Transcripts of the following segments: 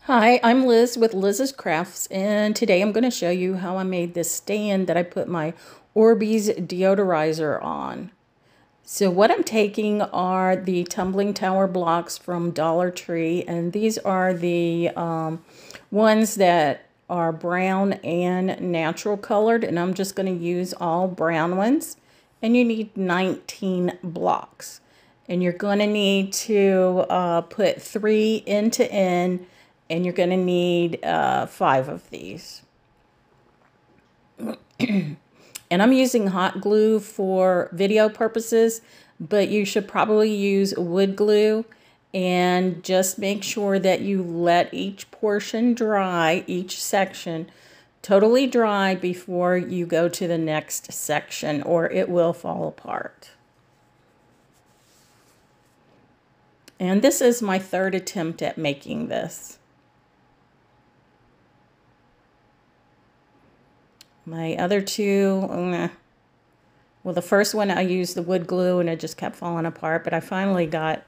Hi, I'm Liz with Liz's Crafts, and today I'm going to show you how I made this stand that I put my Orbeez deodorizer on. So what I'm taking are the tumbling tower blocks from Dollar Tree, and these are the ones that are brown and natural colored, and I'm just going to use all brown ones. And you need 19 blocks. And you're going to need to put 3 end to end, and you're going to need 5 of these. And I'm using hot glue for video purposes, but you should probably use wood glue, and just make sure that you let each portion dry, each section totally dry before you go to the next section, or it will fall apart. And this is my third attempt at making this. My other two, well, the first one I used the wood glue and it just kept falling apart, but I finally got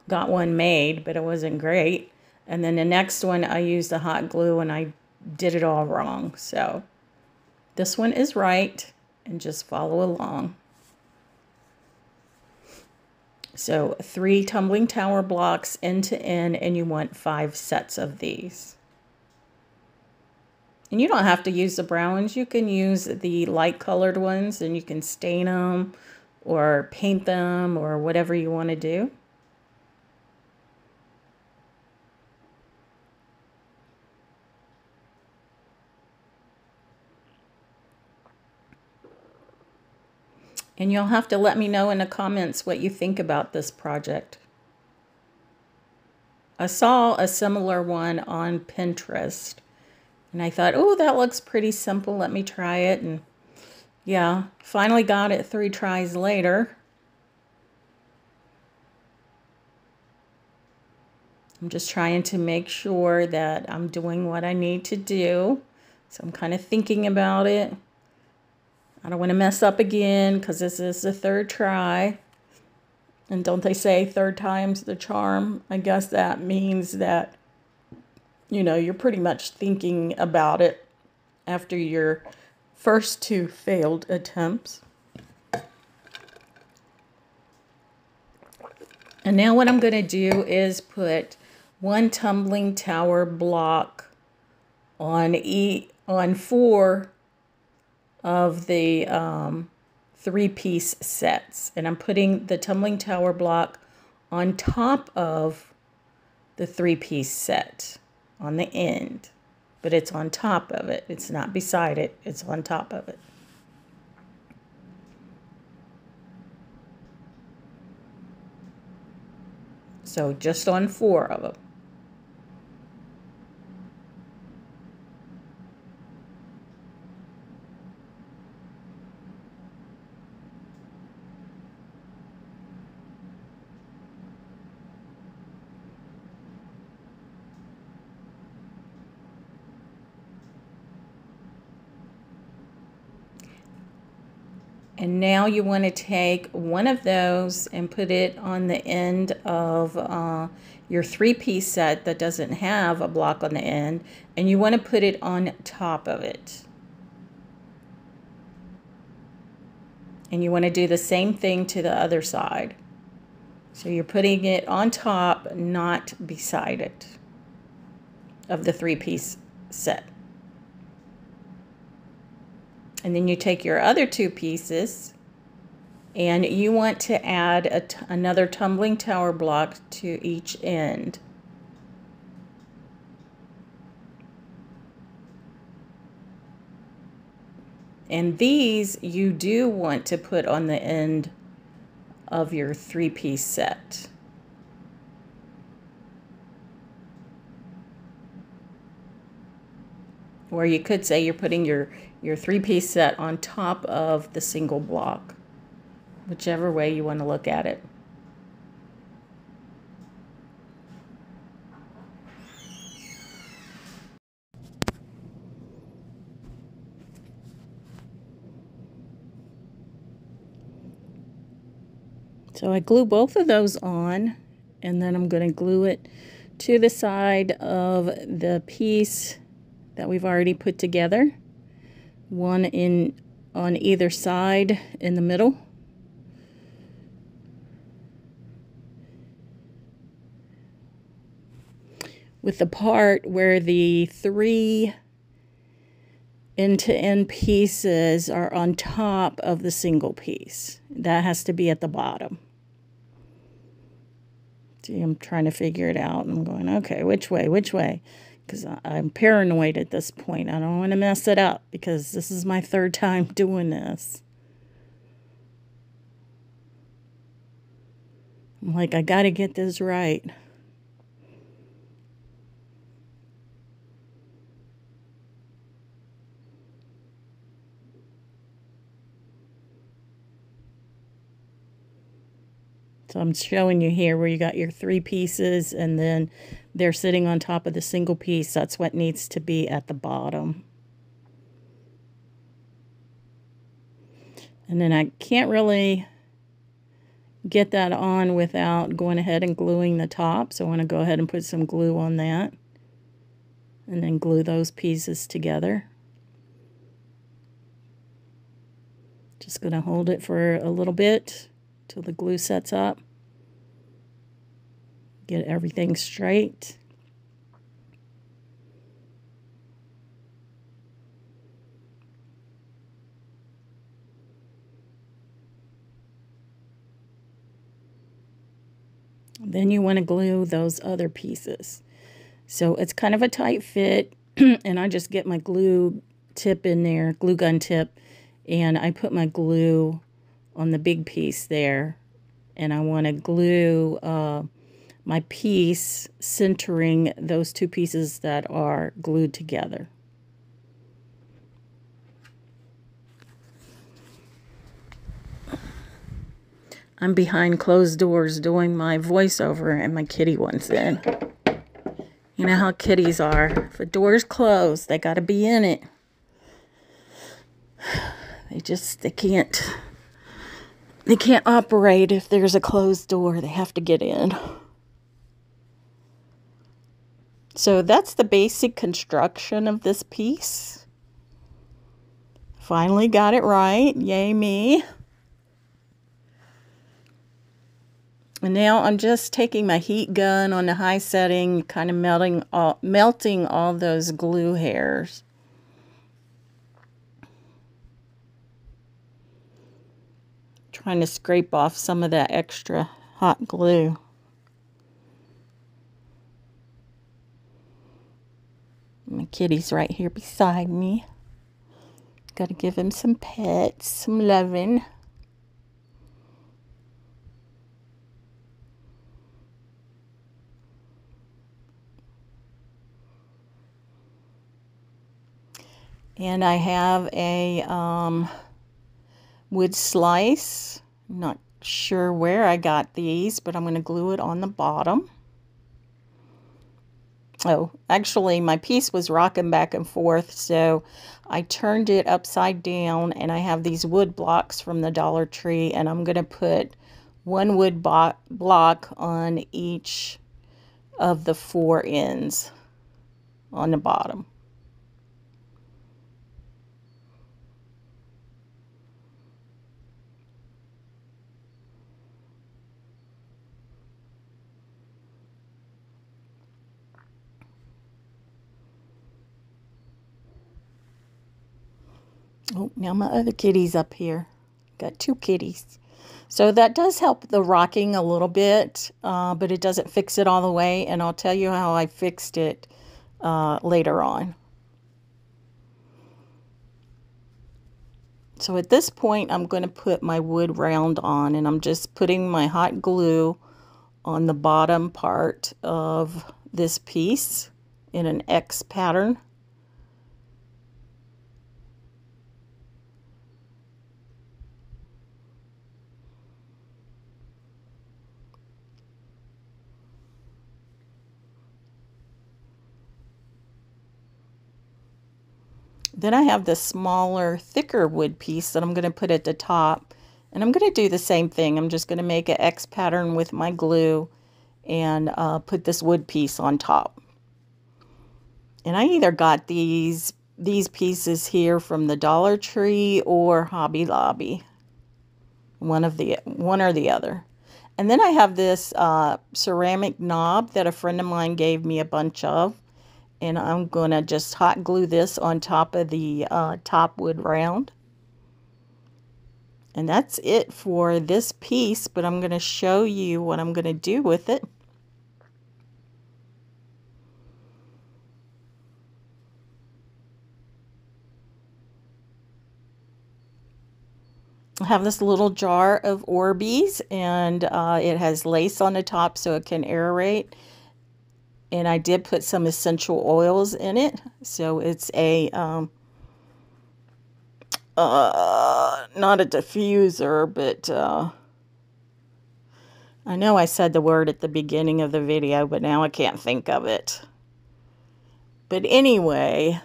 one made, but it wasn't great. And then the next one I used the hot glue and I did it all wrong. So this one is right, and just follow along. So 3 tumbling tower blocks end to end, and you want 5 sets of these. And you don't have to use the brown ones. You can use the light colored ones, and you can stain them or paint them or whatever you want to do. And you'll have to let me know in the comments what you think about this project. I saw a similar one on Pinterest, and I thought, oh, that looks pretty simple. Let me try it. And yeah, finally got it 3 tries later. I'm just trying to make sure that I'm doing what I need to do. So I'm kind of thinking about it. I don't want to mess up again because this is the 3rd try. And don't they say 3rd time's the charm? I guess that means that, you know, you're pretty much thinking about it after your first 2 failed attempts. And now what I'm going to do is put 1 tumbling tower block on 4 of the 3-piece sets. And I'm putting the tumbling tower block on top of the 3-piece set on the end. But it's on top of it. It's not beside it. It's on top of it. So just on 4 of them. And now you want to take one of those and put it on the end of your 3-piece set that doesn't have a block on the end, and you want to put it on top of it. And you want to do the same thing to the other side. So you're putting it on top, not beside it, of the 3-piece set. And then you take your other 2 pieces and you want to add another tumbling tower block to each end. And these you do want to put on the end of your 3-piece set. Or you could say you're putting your 3-piece set on top of the single block, whichever way you want to look at it. So I glue both of those on, and then I'm going to glue it to the side of the piece that we've already put together. One on either side in the middle. With the part where the 3 end-to-end pieces are on top of the single piece. That has to be at the bottom. See, I'm trying to figure it out. I'm going, okay, which way? Because I'm paranoid at this point. I don't want to mess it up because this is my 3rd time doing this. I'm like, I got to get this right. So I'm showing you here where you got your 3 pieces and then they're sitting on top of the single piece. That's what needs to be at the bottom. And then I can't really get that on without going ahead and gluing the top. So I want to go ahead and put some glue on that and then glue those pieces together. Just going to hold it for a little bit till the glue sets up. Get everything straight. Then you want to glue those other pieces. So it's kind of a tight fit, and I just get my glue tip in there, glue gun tip, and I put my glue on the big piece there, and I want to glue my piece centering those 2 pieces that are glued together. I'm behind closed doors doing my voiceover and my kitty wants in. You know how kitties are. If a door's closed, they gotta be in it. They can't operate if there's a closed door. They have to get in. So that's the basic construction of this piece. Finally got it right. Yay me. And now I'm just taking my heat gun on the high setting, kind of melting all those glue hairs. Trying to scrape off some of that extra hot glue. My kitty's right here beside me. Got to give him some pets, some loving. And I have a wood slice. I'm not sure where I got these, but I'm going to glue it on the bottom. Oh, actually my piece was rocking back and forth, so I turned it upside down, and I have these wood blocks from the Dollar Tree, and I'm going to put 1 wood block on each of the 4 ends on the bottom. Oh, now my other kitty's up here. Got 2 kitties. So that does help the rocking a little bit, but it doesn't fix it all the way, and I'll tell you how I fixed it later on. So at this point, I'm going to put my wood round on, and I'm just putting my hot glue on the bottom part of this piece in an X pattern. Then I have this smaller, thicker wood piece that I'm going to put at the top. And I'm going to do the same thing. I'm just going to make an X pattern with my glue and put this wood piece on top. And I either got these pieces here from the Dollar Tree or Hobby Lobby. One or the other. And then I have this ceramic knob that a friend of mine gave me a bunch of. And I'm going to just hot glue this on top of the top wood round. And that's it for this piece, but I'm going to show you what I'm going to do with it. I have this little jar of Orbeez, and it has lace on the top so it can aerate. And I did put some essential oils in it, so it's a not a diffuser, but I know I said the word at the beginning of the video, but now I can't think of it. But anyway,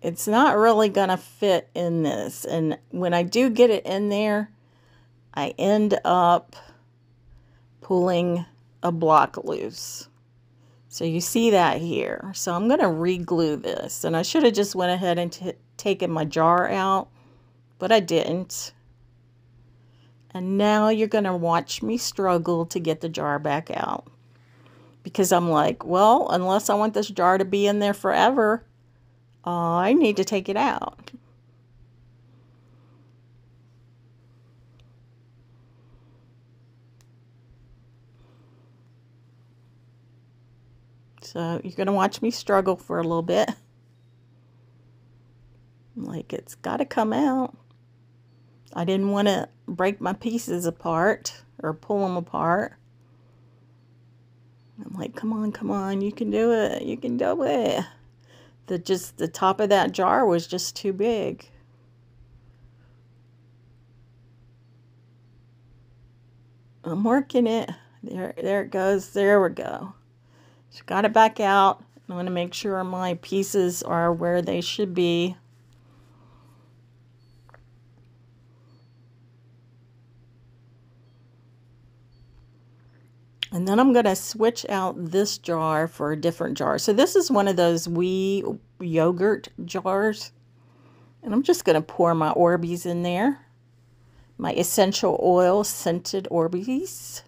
it's not really gonna fit in this, and when I do get it in there, I end up pulling a block loose. So you see that here. So I'm gonna re-glue this, and I should have just went ahead and taken my jar out, but I didn't. And now you're gonna watch me struggle to get the jar back out, because I'm like, well, unless I want this jar to be in there forever, I need to take it out. So you're going to watch me struggle for a little bit. Like, it's got to come out. I didn't want to break my pieces apart or pull them apart. I'm like, come on, you can do it. You can do it. The top of that jar was just too big. I'm working it. There it goes. There we go. So got it back out. I'm going to make sure my pieces are where they should be. And then I'm going to switch out this jar for a different jar. So this is one of those wee yogurt jars. And I'm just going to pour my Orbeez in there. My essential oil scented Orbeez.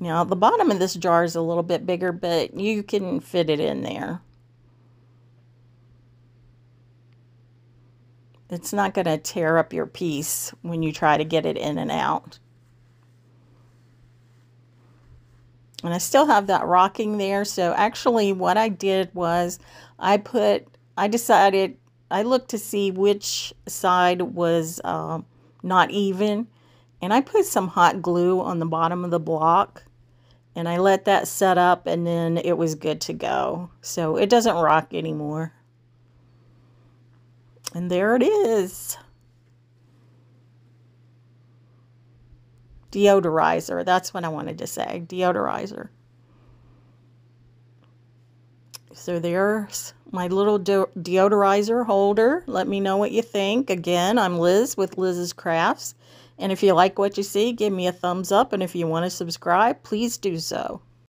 Now, the bottom of this jar is a little bit bigger, but you can fit it in there. It's not going to tear up your piece when you try to get it in and out. And I still have that rocking there. So actually what I did was I decided, I looked to see which side was not even. And I put some hot glue on the bottom of the block. And I let that set up, and then it was good to go. So it doesn't rock anymore. And there it is. Deodorizer. That's what I wanted to say. Deodorizer. So there's my little deodorizer holder. Let me know what you think. Again, I'm Liz with Liz's Crafts. And if you like what you see, give me a thumbs up. And if you want to subscribe, please do so.